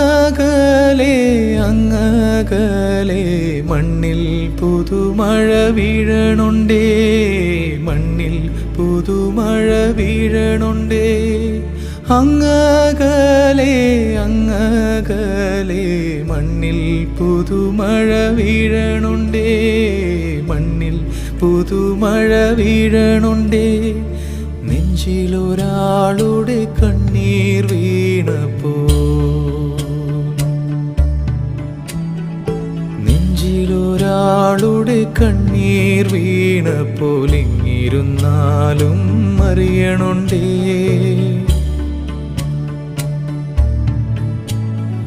അങ്ങകലെ അങ്ങകലെ മണ്ണിൽ പുതുമഴ വീഴണുണ്ടേ, മണ്ണിൽ പുതുമഴ വീഴണുണ്ടേ. അങ്ങകലെ അങ്ങകലെ മണ്ണിൽ പുതുമഴ വീഴണുണ്ടേ, മണ്ണിൽ പുതുമഴ വീഴണുണ്ടേ. നെഞ്ചിലൊരാളുടെ കണ്ണീർ വീണപ്പോ, നെഞ്ചിലൊരാളുടെ കണ്ണീർ വീണപ്പോൾ ഇങ്ങിരുന്നാലും അറിയണുണ്ടേ.